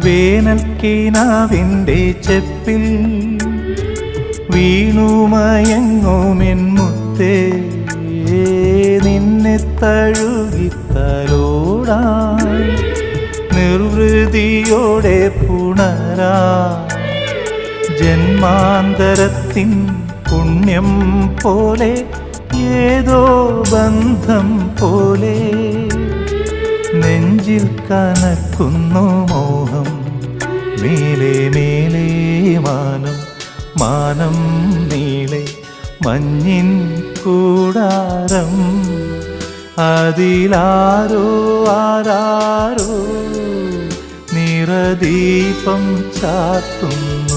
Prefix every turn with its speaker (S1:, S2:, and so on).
S1: വേനൽക്കിനാവിൻ്റെ ചെപ്പിൽ വീണുമയങ്ങുമെൻ മുത്തേ, നിന്നെ തഴുകിത്തലോടാൻ നിർവൃതിയോടെ പുണരാ ജന്മാന്തരത്തിൻ പുണ്യം പോലെ ഏതോ ബന്ധം പോലെ നെഞ്ചിൽ കനക്കുന്നു മോഹം. മേലെ മേലെ മാനം, മാനം നീളെ മഞ്ഞിൻ കൂടാരം, അതിലാരോ ആരാരോ നിറദീപം ചാർത്തുന്നു.